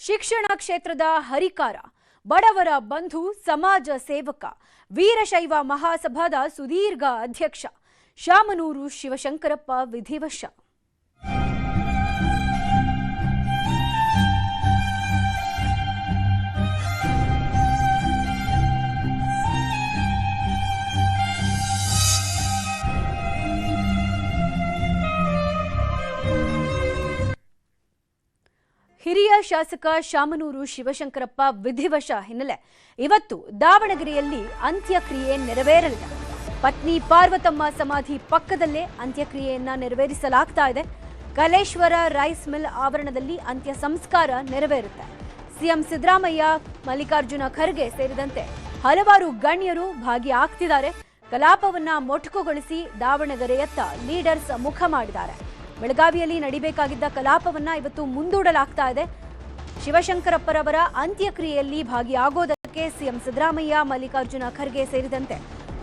ಶಿಕ್ಷಣ ಕ್ಷೇತ್ರದ ಹರಿಕಾರ, ಬಡವರ ಬಂಧು, ಸಮಾಜ ಸೇವಕ, ವೀರಶೈವ ಮಹಾಸಭಾದ ಸುದೀರ್ಘ ಅಧ್ಯಕ್ಷ ಶಾಮನೂರು ಶಿವಶಂಕರಪ್ಪ ವಿಧಿವಶ. ಹಿರಿಯ ಶಾಸಕ ಶಾಮನೂರು ಶಿವಶಂಕರಪ್ಪ ವಿಧಿವಶ ಹಿನ್ನೆಲೆ ಇವತ್ತು ದಾವಣಗೆರೆಯಲ್ಲಿ ಅಂತ್ಯಕ್ರಿಯೆ ನೆರವೇರಲಿದೆ. ಪತ್ನಿ ಪಾರ್ವತಮ್ಮ ಸಮಾಧಿ ಪಕ್ಕದಲ್ಲೇ ಅಂತ್ಯಕ್ರಿಯೆಯನ್ನ ನೆರವೇರಿಸಲಾಗ್ತಾ ಇದೆ. ಕಲೇಶ್ವರ ರೈಸ್ ಮಿಲ್ ಆವರಣದಲ್ಲಿ ಅಂತ್ಯ ಸಂಸ್ಕಾರ ನೆರವೇರುತ್ತೆ. ಸಿಎಂ ಸಿದ್ದರಾಮಯ್ಯ, ಮಲ್ಲಿಕಾರ್ಜುನ ಖರ್ಗೆ ಸೇರಿದಂತೆ ಹಲವಾರು ಗಣ್ಯರು ಭಾಗಿಯಾಗ್ತಿದ್ದಾರೆ. ಕಲಾಪವನ್ನ ಮೊಟಕುಗೊಳಿಸಿ ದಾವಣಗೆರೆಯತ್ತ ಲೀಡರ್ಸ್ ಮುಖ ಮಾಡಿದ್ದಾರೆ. ಬೆಳಗಾವಿಯಲ್ಲಿ ನಡೀಬೇಕಾಗಿದ್ದ ಕಲಾಪವನ್ನ ಇವತ್ತು ಮುಂದೂಡಲಾಗ್ತಾ ಇದೆ. ಶಿವಶಂಕರಪ್ಪರವರ ಅಂತ್ಯಕ್ರಿಯೆಯಲ್ಲಿ ಭಾಗಿಯಾಗೋದಕ್ಕೆ ಸಿಎಂ ಸಿದ್ದರಾಮಯ್ಯ, ಮಲ್ಲಿಕಾರ್ಜುನ ಖರ್ಗೆ ಸೇರಿದಂತೆ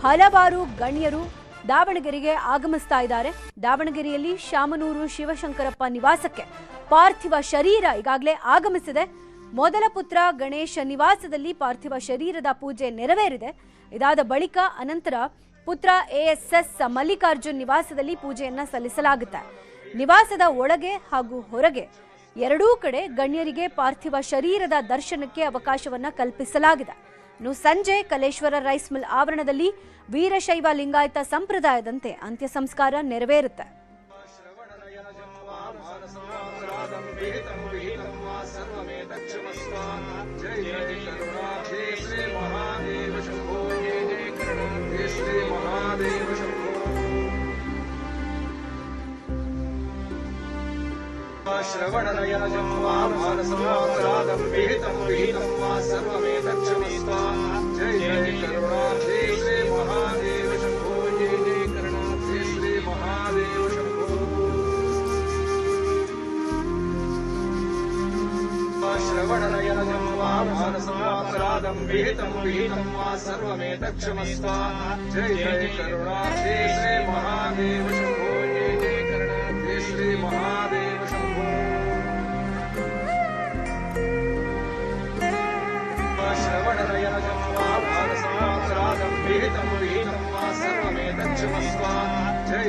ಹಲವಾರು ಗಣ್ಯರು ದಾವಣಗೆರೆಗೆ ಆಗಮಿಸ್ತಾ ಇದ್ದಾರೆ. ದಾವಣಗೆರೆಯಲ್ಲಿ ಶಾಮನೂರು ಶಿವಶಂಕರಪ್ಪ ನಿವಾಸಕ್ಕೆ ಪಾರ್ಥಿವ ಶರೀರ ಈಗಾಗಲೇ ಆಗಮಿಸಿದೆ. ಮೊದಲ ಪುತ್ರ ಗಣೇಶ ನಿವಾಸದಲ್ಲಿ ಪಾರ್ಥಿವ ಶರೀರದ ಪೂಜೆ ನೆರವೇರಿದೆ. ಇದಾದ ಬಳಿಕ ಅನಂತರ ಪುತ್ರ ಎಎಸ್ಎಸ್ ಮಲ್ಲಿಕಾರ್ಜುನ್ ನಿವಾಸದಲ್ಲಿ ಪೂಜೆಯನ್ನ ಸಲ್ಲಿಸಲಾಗುತ್ತೆ. ನಿವಾಸದ ಒಳಗೆ ಹಾಗೂ ಹೊರಗೆ ಎರಡೂ ಕಡೆ ಗಣ್ಯರಿಗೆ ಪಾರ್ಥಿವ ಶರೀರದ ದರ್ಶನಕ್ಕೆ ಅವಕಾಶವನ್ನ ಕಲ್ಪಿಸಲಾಗಿದೆ. ಇನ್ನು ಸಂಜೆ ಕಲೇಶ್ವರ ರೈಸ್ ಮಿಲ್ ಆವರಣದಲ್ಲಿ ವೀರಶೈವ ಲಿಂಗಾಯತ ಸಂಪ್ರದಾಯದಂತೆ ಅಂತ್ಯ ಸಂಸ್ಕಾರ ನೆರವೇರುತ್ತೆ. श्रवणनयन जन्मानसमारादं विहितं विहितं वा सर्वमेतच्छमस्ता जय जय करुणाब्धे श्री महादेव शंभो जय जय करुणाब्धे श्री महादेव शंभो श्रवणनयन जन्मानसमारादं विहितं विहितं वा सर्वमेतच्छमस्ता जय जय करुणाब्धे श्री महादेव शंभो जय जय करुणाब्धे श्री महादेव श्रवणनयन जन्मानसमारादं विहितं विहितं वा सर्वमेतच्छमस्ता जय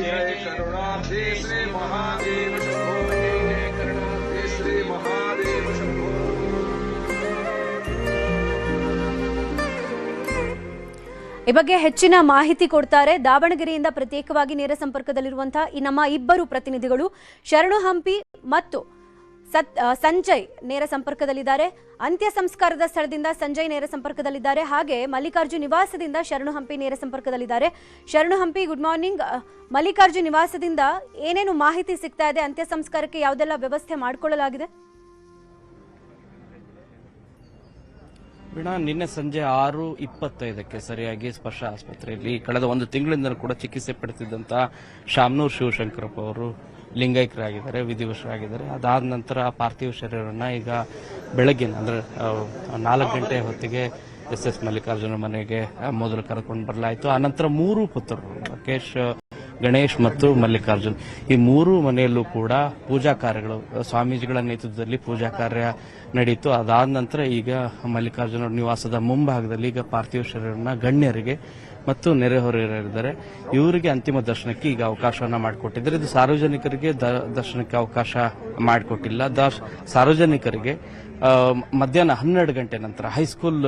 जय करुणाब्धे श्री महादेव शंभो जय जय करुणाब्धे श्री महादेव शंभो. ಈ ಬಗ್ಗೆ ಹೆಚ್ಚಿನ ಮಾಹಿತಿ ಕೊಡ್ತಾರೆ ದಾವಣಗೆರೆಯಿಂದ ಪ್ರತ್ಯೇಕವಾಗಿ ನೇರ ಸಂಪರ್ಕದಲ್ಲಿರುವಂತಹ ಈ ನಮ್ಮ ಇಬ್ಬರು ಪ್ರತಿನಿಧಿಗಳು ಶರಣು ಹಂಪಿ ಮತ್ತು ಸಂಜಯ್ ನೇರ ಸಂಪರ್ಕದಲ್ಲಿದ್ದಾರೆ. ಅಂತ್ಯ ಸಂಸ್ಕಾರದ ಸ್ಥಳದಿಂದ ಸಂಜಯ್ ನೇರ ಸಂಪರ್ಕದಲ್ಲಿದ್ದಾರೆ. ಹಾಗೆ ಮಲ್ಲಿಕಾರ್ಜುನ್ ನಿವಾಸದಿಂದ ಶರಣು ಹಂಪಿ ನೇರ ಸಂಪರ್ಕದಲ್ಲಿದ್ದಾರೆ. ಶರಣು ಹಂಪಿ, ಗುಡ್ ಮಾರ್ನಿಂಗ್. ಮಲ್ಲಿಕಾರ್ಜುನ್ ನಿವಾಸದಿಂದ ಏನೇನು ಮಾಹಿತಿ ಸಿಗ್ತಾ ಇದೆ? ಅಂತ್ಯ ಸಂಸ್ಕಾರಕ್ಕೆ ಯಾವುದೆಲ್ಲ ವ್ಯವಸ್ಥೆ ಮಾಡಿಕೊಳ್ಳಲಾಗಿದೆ? ವೀಣಾ, ನಿನ್ನೆ ಸಂಜೆ 6:25ಕ್ಕೆ ಸರಿಯಾಗಿ ಸ್ಪರ್ಶ ಆಸ್ಪತ್ರೆಯಲ್ಲಿ ಕಳೆದ ಒಂದು ತಿಂಗಳಿಂದ ಕೂಡ ಚಿಕಿತ್ಸೆ ಪಡೆದಿದ್ದಂತಹ ಶಾಮನೂರು ಶಿವಶಂಕರಪ್ಪ ಅವರು ಲಿಂಗೈಕ್ಯರಾಗಿದ್ದಾರೆ, ವಿಧಿವಶರಾಗಿದ್ದಾರೆ. ಅದಾದ ನಂತರ ಪಾರ್ಥಿವ ಶರೀರವನ್ನು ಈಗ ಬೆಳಗ್ಗಿನ ಅಂದ್ರೆ 4 ಗಂಟೆ ಹೊತ್ತಿಗೆ ಎಸ್ ಮಲ್ಲಿಕಾರ್ಜುನ ಮನೆಗೆ ಮೊದಲು ಕರೆದುಕೊಂಡು ಬರಲಾಯಿತು. ಆನಂತರ 3 ಪುತ್ರರು ಗಣೇಶ್ ಮತ್ತು ಮಲ್ಲಿಕಾರ್ಜುನ್, ಈ 3 ಮನೆಯಲ್ಲೂ ಕೂಡ ಪೂಜಾ ಕಾರ್ಯಗಳು ಸ್ವಾಮೀಜಿಗಳ ನೇತೃತ್ವದಲ್ಲಿ ಪೂಜಾ ಕಾರ್ಯ ನಡೆಯಿತು. ಅದಾದ ನಂತರ ಈಗ ಮಲ್ಲಿಕಾರ್ಜುನ ನಿವಾಸದ ಮುಂಭಾಗದಲ್ಲಿ ಈಗ ಪಾರ್ಥಿವ ಶರೀರವನ್ನು ಗಣ್ಯರಿಗೆ ಮತ್ತು ನೆರೆಹೊರೆಯರಿದ್ದಾರೆ ಇವರಿಗೆ ಅಂತಿಮ ದರ್ಶನಕ್ಕೆ ಈಗ ಅವಕಾಶವನ್ನ ಮಾಡಿಕೊಟ್ಟಿದ್ದಾರೆ. ಇದು ಸಾರ್ವಜನಿಕರಿಗೆ ದರ್ಶನಕ್ಕೆ ಅವಕಾಶ ಮಾಡಿಕೊಟ್ಟಿಲ್ಲ. ಸಾರ್ವಜನಿಕರಿಗೆ ಮಧ್ಯಾಹ್ನ 12 ಗಂಟೆ ನಂತರ ಹೈಸ್ಕೂಲ್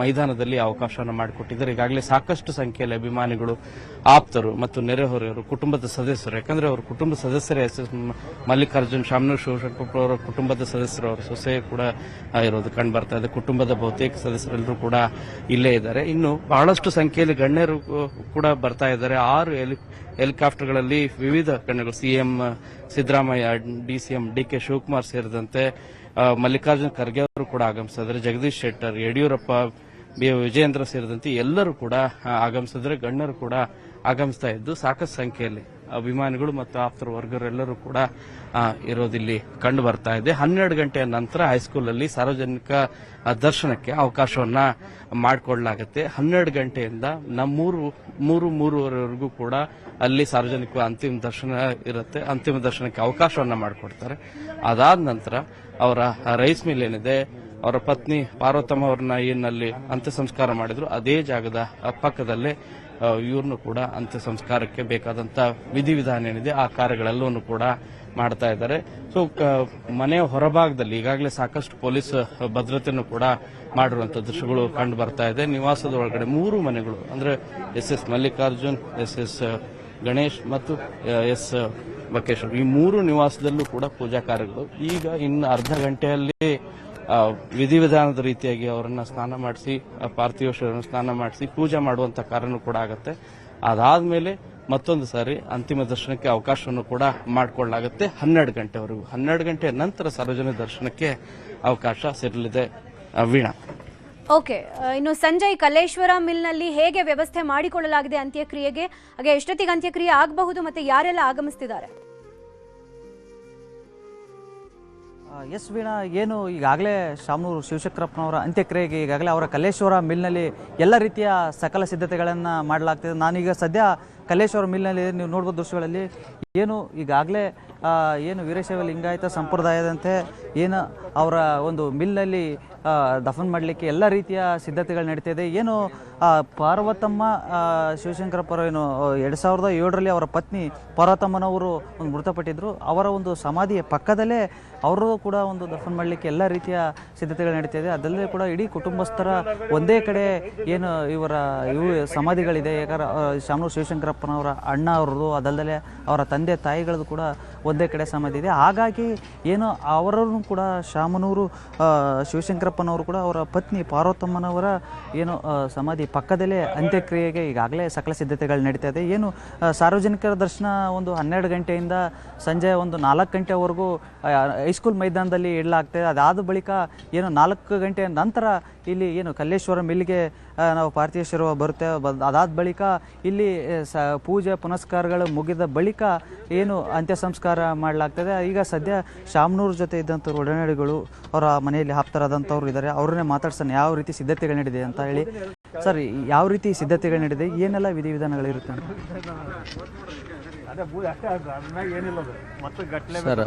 ಮೈದಾನದಲ್ಲಿ ಅವಕಾಶವನ್ನು ಮಾಡಿಕೊಟ್ಟಿದ್ದಾರೆ. ಈಗಾಗಲೇ ಸಾಕಷ್ಟು ಸಂಖ್ಯೆಯಲ್ಲಿ ಅಭಿಮಾನಿಗಳು, ಆಪ್ತರು ಮತ್ತು ನೆರೆಹೊರೆಯವರು, ಕುಟುಂಬದ ಸದಸ್ಯರು, ಯಾಕಂದ್ರೆ ಅವರು ಕುಟುಂಬ ಸದಸ್ಯರೇ ಮಲ್ಲಿಕಾರ್ಜುನ್ ಶಾಮನೂರು ಶಿವಶಂಕರಪ್ಪ ಅವರ ಕುಟುಂಬದ ಸದಸ್ಯರು, ಅವರ ಸೊಸೆ ಕೂಡ ಇರೋದು ಕಂಡು ಬರ್ತಾ ಇದೆ. ಕುಟುಂಬದ ಬಹುತೇಕ ಸದಸ್ಯರೆಲ್ಲರೂ ಕೂಡ ಇಲ್ಲೇ ಇದ್ದಾರೆ. ಇನ್ನು ಬಹಳಷ್ಟು ಸಂಖ್ಯೆಯಲ್ಲಿ ಗಣ್ಯರು ಕೂಡ ಬರ್ತಾ ಇದ್ದಾರೆ. 6 ಹೆಲಿಕಾಪ್ಟರ್ಗಳಲ್ಲಿ ವಿವಿಧ ಗಣ್ಯರು, ಸಿಎಂ ಸಿದ್ದರಾಮಯ್ಯ, ಡಿಸಿಎಂ ಡಿಕೆ ಶಿವಕುಮಾರ್ ಸೇರಿದಂತೆ ಮಲ್ಲಿಕಾರ್ಜುನ ಖರ್ಗೆ ಅವರು ಕೂಡ ಆಗಮಿಸಿದ್ದಾರೆ. ಜಗದೀಶ್ ಶೆಟ್ಟರ್, ಯಡಿಯೂರಪ್ಪ, ವಿಜಯೇಂದ್ರ ಸೇರಿದಂತೆ ಎಲ್ಲರೂ ಕೂಡ ಆಗಮಿಸಿದ್ರೆ, ಗಣ್ಯರು ಕೂಡ ಆಗಮಿಸ್ತಾ ಇದ್ದು ಸಾಕಷ್ಟು ಸಂಖ್ಯೆಯಲ್ಲಿ ಅಭಿಮಾನಿಗಳು ಮತ್ತು ಆಪ್ತರ ವರ್ಗರೆಲ್ಲರೂ ಕೂಡ ಇರೋದಿಲ್ಲಿ ಕಂಡು ಬರ್ತಾ ಇದೆ. 12 ಗಂಟೆಯ ನಂತರ ಹೈಸ್ಕೂಲಲ್ಲಿ ಸಾರ್ವಜನಿಕ ದರ್ಶನಕ್ಕೆ ಅವಕಾಶವನ್ನ ಮಾಡಿಕೊಳ್ಳಲಾಗುತ್ತೆ. 12 ಗಂಟೆಯಿಂದ ಮೂರುವರೆವರೆಗೂ ಕೂಡ ಅಲ್ಲಿ ಸಾರ್ವಜನಿಕ ಅಂತಿಮ ದರ್ಶನ ಇರುತ್ತೆ. ಅಂತಿಮ ದರ್ಶನಕ್ಕೆ ಅವಕಾಶವನ್ನ ಮಾಡಿಕೊಡ್ತಾರೆ. ಅದಾದ ನಂತರ ಅವರ ರೈಸ್ ಮಿಲ್ ಏನಿದೆ, ಅವರ ಪತ್ನಿ ಪಾರ್ವತಮ್ಮ ಅವ್ರನ್ನ ಏನಲ್ಲಿ ಅಂತ್ಯ ಸಂಸ್ಕಾರ ಮಾಡಿದ್ರು ಅದೇ ಜಾಗದ ಪಕ್ಕದಲ್ಲೇ ಇವ್ರನ್ನು ಕೂಡ ಅಂತ್ಯ ಸಂಸ್ಕಾರಕ್ಕೆ ಬೇಕಾದಂತ ವಿಧಿವಿಧಾನ ಏನಿದೆ ಆ ಕಾರ್ಯಗಳೆಲ್ಲವನ್ನು ಕೂಡ ಮಾಡ್ತಾ ಇದ್ದಾರೆ. ಸೊ ಮನೆಯ ಹೊರಭಾಗದಲ್ಲಿ ಈಗಾಗಲೇ ಸಾಕಷ್ಟು ಪೊಲೀಸ್ ಭದ್ರತೆಯನ್ನು ಕೂಡ ಮಾಡಿರುವಂತ ದೃಶ್ಯಗಳು ಕಂಡು ಬರ್ತಾ ಇದೆ. ನಿವಾಸದ ಒಳಗಡೆ 3 ಮನೆಗಳು ಅಂದ್ರೆ SS ಮಲ್ಲಿಕಾರ್ಜುನ್, SS ಗಣೇಶ್ ಮತ್ತು S ಬಕೇಶ್ವರ್, ಈ 3 ನಿವಾಸದಲ್ಲೂ ಕೂಡ ಪೂಜಾ ಕಾರ್ಯಗಳು ಈಗ ಇನ್ನು ಅರ್ಧ ಗಂಟೆಯಲ್ಲಿ ವಿಧಿವಿಧಾನದ ರೀತಿಯಾಗಿ ಅವರನ್ನ ಸ್ನಾನ ಮಾಡಿಸಿ, ಪಾರ್ಥಿವ ಶರೀರವನ್ನು ಸ್ನಾನ ಮಾಡಿಸಿ ಪೂಜೆ ಮಾಡುವಂತ ಕಾರ್ಯನೂ ಕೂಡ ಆಗುತ್ತೆ. ಅದಾದ್ಮೇಲೆ ಮತ್ತೊಂದು ಸಾರಿ ಅಂತಿಮ ದರ್ಶನಕ್ಕೆ ಅವಕಾಶವನ್ನು ಕೂಡ ಮಾಡಿಕೊಳ್ಳಲಾಗುತ್ತೆ 12 ಗಂಟೆವರೆಗೂ. 12 ಗಂಟೆಯ ನಂತರ ಸಾರ್ವಜನಿಕ ದರ್ಶನಕ್ಕೆ ಅವಕಾಶ ಸಿಗಲಿದೆ. ವೀಣಾ, ಓಕೆ, ಇನ್ನು ಸಂಜಯ್ ಕಲ್ಲೇಶ್ವರ ಮಿಲ್ನಲ್ಲಿ ಹೇಗೆ ವ್ಯವಸ್ಥೆ ಮಾಡಿಕೊಳ್ಳಲಾಗಿದೆ ಅಂತ್ಯಕ್ರಿಯೆಗೆ? ಹಾಗೆ ಎಷ್ಟೊತ್ತಿಗೆ ಅಂತ್ಯಕ್ರಿಯೆ ಆಗಬಹುದು ಮತ್ತೆ ಯಾರೆಲ್ಲ ಆಗಮಿಸ್ತಿದ್ದಾರೆ? ಎಸ್ ವೀಣಾ, ಏನು ಈಗಾಗಲೇ ಶಾಮನೂರು ಶಿವಶಂಕರಪ್ಪನವರ ಅಂತ್ಯಕ್ರಿಯೆಗೆ ಈಗಾಗಲೇ ಅವರ ಕಲ್ಲೇಶ್ವರ ಮಿಲ್ನಲ್ಲಿ ಎಲ್ಲ ರೀತಿಯ ಸಕಲ ಸಿದ್ಧತೆಗಳನ್ನು ಮಾಡಲಾಗ್ತಿದೆ. ನಾನೀಗ ಸದ್ಯ ಕಲ್ಲೇಶ್ವರ ಮಿಲ್ನಲ್ಲಿ ನೀವು ನೋಡ್ಬೋದು ದೃಶ್ಯಗಳಲ್ಲಿ ಏನು ಈಗಾಗಲೇ ಏನು ವೀರಶೈವ ಲಿಂಗಾಯತ ಸಂಪ್ರದಾಯದಂತೆ ಏನು ಅವರ ಒಂದು ಮಿಲ್ನಲ್ಲಿ ದಫನ್ ಮಾಡಲಿಕ್ಕೆ ಎಲ್ಲ ರೀತಿಯ ಸಿದ್ಧತೆಗಳು ನಡೀತಿದೆ. ಏನು ಪಾರ್ವತಮ್ಮ ಶಿವಶಂಕರಪ್ಪರು ಏನು 2007ರಲ್ಲಿ ಅವರ ಪತ್ನಿ ಪಾರ್ವತಮ್ಮನವರು ಒಂದು ಮೃತಪಟ್ಟಿದ್ದರು. ಅವರ ಒಂದು ಸಮಾಧಿಯ ಪಕ್ಕದಲ್ಲೇ ಅವರು ಕೂಡ ಒಂದು ದಫನ್ ಮಾಡಲಿಕ್ಕೆ ಎಲ್ಲ ರೀತಿಯ ಸಿದ್ಧತೆಗಳು ನಡೀತಿದೆ. ಅದಲ್ಲದೆ ಕೂಡ ಇಡೀ ಕುಟುಂಬಸ್ಥರ ಒಂದೇ ಕಡೆ ಏನು ಇವು ಸಮಾಧಿಗಳಿದೆ. ಯಾಕಂದ್ರೆ ಶಾಮನೂರು ಶಿವಶಂಕರಪ್ಪನವರ ಅಣ್ಣ ಅವ್ರದ್ದು, ಅದಲ್ಲದೆ ಅವರ ತಂದೆ ತಾಯಿಗಳದ್ದು ಕೂಡ ಒಂದೇ ಕಡೆ ಸಮಾಧಿ ಇದೆ. ಹಾಗಾಗಿ ಏನು ಅವರನ್ನು ಕೂಡ ಶಾಮನೂರು ಶಿವಶಂಕರಪ್ಪನವರು ಕೂಡ ಅವರ ಪತ್ನಿ ಪಾರ್ವತಮ್ಮನವರ ಏನು ಸಮಾಧಿ ಪಕ್ಕದಲ್ಲೇ ಅಂತ್ಯಕ್ರಿಯೆಗೆ ಈಗಾಗಲೇ ಸಕಲ ಸಿದ್ಧತೆಗಳು ನಡೀತಾ ಇದೆ. ಏನು ಸಾರ್ವಜನಿಕರ ದರ್ಶನ ಒಂದು 12 ಗಂಟೆಯಿಂದ ಸಂಜೆ ಒಂದು 4 ಗಂಟೆವರೆಗೂ ಹೈಸ್ಕೂಲ್ ಮೈದಾನದಲ್ಲಿ ಇಡಲಾಗ್ತದೆ. ಅದಾದ ಬಳಿಕ ಏನು 4 ಗಂಟೆಯ ನಂತರ ಇಲ್ಲಿ ಏನು ಕಲ್ಲೇಶ್ವರ ಮಿಲ್ಗೆ ನಾವು ಪಾರ್ಥಿವ ಶರೀರ ಬರುತ್ತೆ. ಅದಾದ ಬಳಿಕ ಇಲ್ಲಿ ಪೂಜೆ ಪುನಸ್ಕಾರಗಳು ಮುಗಿದ ಬಳಿಕ ಏನು ಅಂತ್ಯ ಸಂಸ್ಕಾರ ಮಾಡಲಾಗ್ತದೆ. ಈಗ ಸದ್ಯ ಶಾಮನೂರು ಜೊತೆ ಇದ್ದಂಥವ್ರು ಒಡನಾಡಿಗಳು ಅವರ ಮನೆಯಲ್ಲಿ ಆಪ್ತರಾದಂಥವ್ರು ಇದ್ದಾರೆ. ಅವ್ರನ್ನೇ ಮಾತಾಡ್ಸೋಣ ಯಾವ ರೀತಿ ಸಿದ್ಧತೆಗಳು ನಡೆದಿದೆ ಅಂತ ಹೇಳಿ. ಸರ್, ಯಾವ ರೀತಿ ಸಿದ್ಧತೆಗಳು ನಡೆದಿದೆ, ಏನೆಲ್ಲ ವಿಧಿವಿಧಾನಗಳಿರುತ್ತೆ? ಸರ್,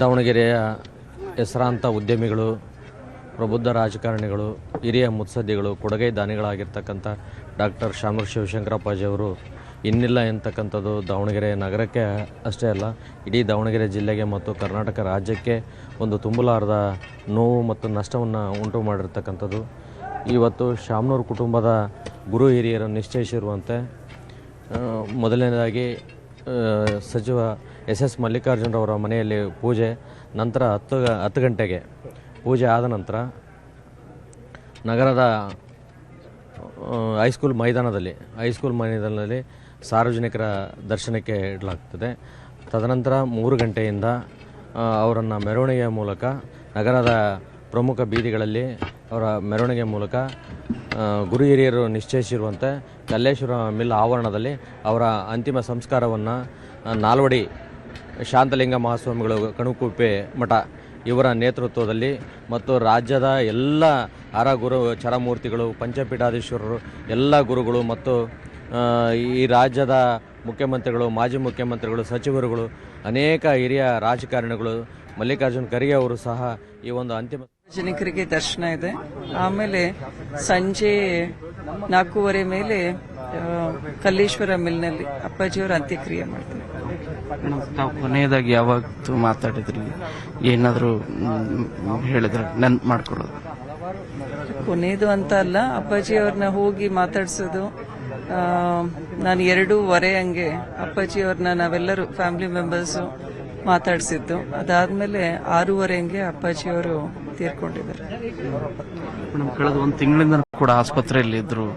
ದಾವಣಗೆರೆಯ ಹೆಸರಾಂತ ಉದ್ಯಮಿಗಳು, ಪ್ರಬುದ್ಧ ರಾಜಕಾರಣಿಗಳು, ಹಿರಿಯ ಮುತ್ಸದ್ದಿಗಳು, ಕೊಡುಗೈ ದಾನಿಗಳಾಗಿರ್ತಕ್ಕಂಥ ಡಾಕ್ಟರ್ ಶಾಮನೂರು ಶಿವಶಂಕರಪ್ಪಾಜಿಯವರು ಇನ್ನಿಲ್ಲ ಎಂತಕ್ಕಂಥದ್ದು ದಾವಣಗೆರೆ ನಗರಕ್ಕೆ ಅಷ್ಟೇ ಅಲ್ಲ, ಇಡೀ ದಾವಣಗೆರೆ ಜಿಲ್ಲೆಗೆ ಮತ್ತು ಕರ್ನಾಟಕ ರಾಜ್ಯಕ್ಕೆ ಒಂದು ತುಂಬಲಾರದ ನೋವು ಮತ್ತು ನಷ್ಟವನ್ನು ಉಂಟು ಮಾಡಿರ್ತಕ್ಕಂಥದ್ದು. ಇವತ್ತು ಶಾಮನೂರು ಕುಟುಂಬದ ಗುರು ಹಿರಿಯರು ನಿಶ್ಚಯಿಸಿರುವಂತೆ ಮೊದಲನೇದಾಗಿ ಸಚಿವ SS ಮಲ್ಲಿಕಾರ್ಜುನರವರ ಮನೆಯಲ್ಲಿ ಪೂಜೆ, ನಂತರ 10 ಗಂಟೆಗೆ ಪೂಜೆ ಆದ ನಂತರ ನಗರದ ಹೈಸ್ಕೂಲ್ ಮೈದಾನದಲ್ಲಿ ಸಾರ್ವಜನಿಕರ ದರ್ಶನಕ್ಕೆ ಇಡಲಾಗ್ತದೆ. ತದನಂತರ 3 ಗಂಟೆಯಿಂದ ಅವರನ್ನು ಮೆರವಣಿಗೆಯ ಮೂಲಕ ನಗರದ ಪ್ರಮುಖ ಬೀದಿಗಳಲ್ಲಿ ಅವರ ಮೆರವಣಿಗೆ ಮೂಲಕ ಗುರು ಹಿರಿಯರು ನಿಶ್ಚಯಿಸಿರುವಂತೆ ಕಲ್ಲೇಶ್ವರ ಮಿಲ್ ಆವರಣದಲ್ಲಿ ಅವರ ಅಂತಿಮ ಸಂಸ್ಕಾರವನ್ನು ನಾಲ್ವಡಿ ಶಾಂತಲಿಂಗ ಮಹಾಸ್ವಾಮಿಗಳು ಕಣುಕುಪ್ಪೆ ಮಠ ಇವರ ನೇತೃತ್ವದಲ್ಲಿ ಮತ್ತು ರಾಜ್ಯದ ಎಲ್ಲ ಗುರು ಚರಮೂರ್ತಿಗಳು, ಪಂಚಪೀಠಾಧೀಶ್ವರರು, ಎಲ್ಲ ಗುರುಗಳು ಮತ್ತು ಈ ರಾಜ್ಯದ ಮುಖ್ಯಮಂತ್ರಿಗಳು, ಮಾಜಿ ಮುಖ್ಯಮಂತ್ರಿಗಳು, ಸಚಿವರುಗಳು, ಅನೇಕ ಹಿರಿಯ ರಾಜಕಾರಣಿಗಳು, ಮಲ್ಲಿಕಾರ್ಜುನ್ ಖರ್ಗೆ ಅವರು ಸಹ ಈ ಒಂದು ಅಂತಿಮ ಸಾರ್ವಜನಿಕರಿಗೆ ದರ್ಶನ ಇದೆ. ಆಮೇಲೆ ಸಂಜೆ 4:15 ಮೇಲೆ ಕಲ್ಲೇಶ್ವರ ಮಿಲ್ನಲ್ಲಿ ಅಪ್ಪಾಜಿಯವರ ಅಂತ್ಯಕ್ರಿಯೆ ಮಾಡ್ತಾರೆ. ತಾವು ಕೊನೆಯದಾಗಿ ಯಾವತ್ತು ಮಾತಾಡಿದ್ರಿ, ಏನಾದರೂ ಹೇಳಿದ್ರೆ ನೆನ್ಪು ಮಾಡ್ಕೊಳ್ಳೋದು? ಕೊನೆಯದು ಅಂತ ಅಲ್ಲ, ಅಪ್ಪಾಜಿಯವ್ರನ್ನ ಹೋಗಿ ಮಾತಾಡ್ಸೋದು. ನಾನು 2:15 ಹಂಗೆ ಅಪ್ಪಾಜಿಯವ್ರನ್ನ ನಾವೆಲ್ಲರೂ ಫ್ಯಾಮಿಲಿ ಮೆಂಬರ್ಸು ಮಾತಾಡಿಸಿದ್ದು. ಅದಾದ್ಮೇಲೆ 6:15 ಹಂಗೆ ಅಪ್ಪಾಜಿಯವರು ತೀರ್ಕೊಂಡಿದ್ದಾರೆ. ಕಳೆದ 1 ತಿಂಗಳಿಂದ ಕೂಡ ಆಸ್ಪತ್ರೆಯಲ್ಲಿ ಇದ್ರು.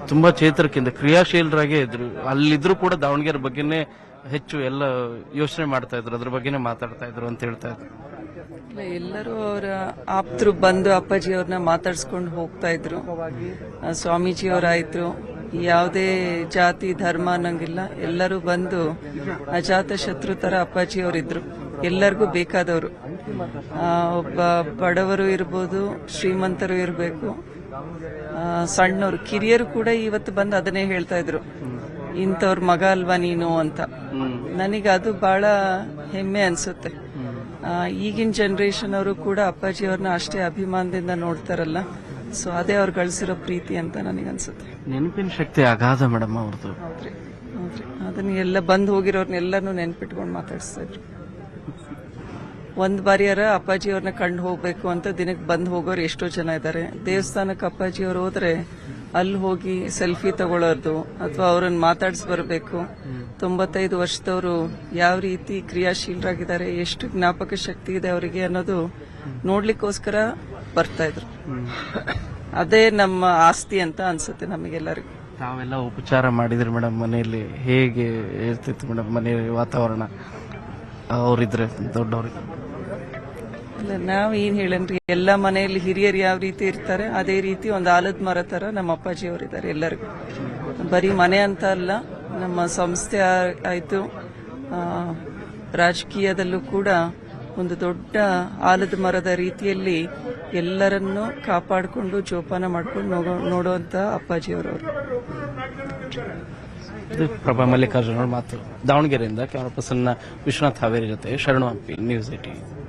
ತುಂಬಾ ಚೇತರಿಕೆಯಿಂದ ಕ್ರಿಯಾಶೀಲರಾಗೇ ಇದ್ರು. ಅಲ್ಲಿದ್ರು ಕೂಡ ದಾವಣಗೆರೆ ಬಗ್ಗೆನೇ ಹೆಚ್ಚು ಎಲ್ಲ ಯೋಚನೆ ಮಾಡ್ತಾ ಇದ್ರು, ಅದ್ರ ಬಗ್ಗೆನೇ ಮಾತಾಡ್ತಾ ಇದ್ರು ಅಂತ ಹೇಳ್ತಾ ಇದ್ರು. ಎಲ್ಲರೂ ಅವರ ಆಪ್ತರು ಬಂದು ಅಪ್ಪಾಜಿಯವ್ರನ್ನ ಮಾತಾಡ್ಸ್ಕೊಂಡು ಹೋಗ್ತಾ ಇದ್ರು. ಸ್ವಾಮೀಜಿಯವರಾಯ್ತು, ಯಾವುದೇ ಜಾತಿ ಧರ್ಮ ಅನ್ನಂಗಿಲ್ಲ, ಎಲ್ಲರೂ ಬಂದು ಅಜಾತ ಶತ್ರು ತರ ಅಪ್ಪಾಜಿಯವರಿದ್ರು. ಎಲ್ಲರಿಗೂ ಬೇಕಾದವರು, ಒಬ್ಬ ಬಡವರು ಇರ್ಬೋದು, ಶ್ರೀಮಂತರು ಇರಬೇಕು, ಸಣ್ಣವರು, ಕಿರಿಯರು ಕೂಡ ಇವತ್ತು ಬಂದು ಅದನ್ನೇ ಹೇಳ್ತಾ ಇದ್ರು, ಇಂಥವ್ರ ಮಗ ಅಲ್ವಾ ನೀನು ಅಂತ. ನನಗೆ ಅದು ಬಹಳ ಹೆಮ್ಮೆ ಅನ್ಸುತ್ತೆ. ಈಗಿನ ಜನರೇಷನ್ ಅವರು ಕೂಡ ಅಪ್ಪಾಜಿಯವ್ರನ್ನ ಅಷ್ಟೇ ಅಭಿಮಾನದಿಂದ ನೋಡ್ತಾರಲ್ಲ, ಸೊ ಅದೇ ಅವ್ರು ಗಳಿಸಿರೋ ಪ್ರೀತಿ ಅಂತ ನನಗನ್ಸುತ್ತೆ. ನೆನಪಿನ ಶಕ್ತಿ ಅಗಾಧ ಮೇಡಮ್ ಅವ್ರದ್ದು. ಹೌದ್ರಿ. ಅದನ್ನ ಎಲ್ಲ ಬಂದು ಹೋಗಿರೋರ್ನೆಲ್ಲನೂ ನೆನ್ಪಿಟ್ಕೊಂಡು ಮಾತಾಡಿಸ್ತಾ ಇದ್ರು. ಒಂದ್ ಬಾರಿಯಾರ ಅಪ್ಪಾಜಿಯವ್ರನ್ನ ಕಂಡು ಹೋಗ್ಬೇಕು ಅಂತ ದಿನಕ್ಕೆ ಬಂದು ಹೋಗೋರು ಎಷ್ಟೋ ಜನ ಇದ್ದಾರೆ. ದೇವಸ್ಥಾನಕ್ಕೆ ಅಪ್ಪಾಜಿಯವ್ರು ಹೋದ್ರೆ ಅಲ್ಲಿ ಹೋಗಿ ಸೆಲ್ಫಿ ತಗೊಳ್ಳೋದು ಅಥವಾ ಅವ್ರನ್ನ ಮಾತಾಡ್ಸಿ ಬರಬೇಕು. 95 ವರ್ಷದವರು ಯಾವ ರೀತಿ ಕ್ರಿಯಾಶೀಲರಾಗಿದ್ದಾರೆ, ಎಷ್ಟು ಜ್ಞಾಪಕ ಶಕ್ತಿ ಇದೆ ಅವರಿಗೆ ಅನ್ನೋದು ನೋಡ್ಲಿಕ್ಕೋಸ್ಕರ ಬರ್ತಾ ಇದ್ರು. ಅದೇ ನಮ್ಮ ಆಸ್ತಿ ಅಂತ ಅನ್ಸುತ್ತೆ ನಮಗೆಲ್ಲರಿಗೂ. ತಾವೆಲ್ಲ ಉಪಚಾರ ಮಾಡಿದ್ರಿ ಮೇಡಮ್ ಮನೆಯಲ್ಲಿ, ಹೇಗೆ ಇರ್ತಿತ್ತು ಮೇಡಮ್ ಮನೆ ವಾತಾವರಣ ಅವರಿದ್ರೆ ದೊಡ್ಡವ್ರಿಗೆ? ಅಲ್ಲ, ನಾವ್ ಏನ್ ಹೇಳನ್ರಿ, ಎಲ್ಲ ಮನೆಯಲ್ಲಿ ಹಿರಿಯರು ಯಾವ ರೀತಿ ಇರ್ತಾರೆ ಅದೇ ರೀತಿ ಒಂದು ಆಲದ ಮರ ತರ ನಮ್ಮ ಅಪ್ಪಾಜಿ ಅವರಿದ್ದಾರೆ ಎಲ್ಲರಿಗೂ. ಬರೀ ಮನೆ ಅಂತ ಅಲ್ಲ, ನಮ್ಮ ಸಂಸ್ಥೆ ಆಯ್ತು, ರಾಜಕೀಯದಲ್ಲೂ ಕೂಡ ಒಂದು ದೊಡ್ಡ ಆಲದ ಮರದ ರೀತಿಯಲ್ಲಿ ಎಲ್ಲರನ್ನೂ ಕಾಪಾಡಿಕೊಂಡು ಜೋಪಾನ ಮಾಡ್ಕೊಂಡು ನೋಡುವಂತ ಅಪ್ಪಾಜಿಯವರವರು. ಇದು ಪ್ರಭಾ ಮಲ್ಲಿಕಾರ್ಜುನ ಮಾತು. ದಾವಣಗೆರೆಯಿಂದ ಕ್ಯಾಮರಾ ಪರ್ಸನ್ ವಿಶ್ವನಾಥ್ ಹಾವೇರಿ ಜೊತೆ ಶರಣು ಹಂಪಿ, ನ್ಯೂಸ್ 18.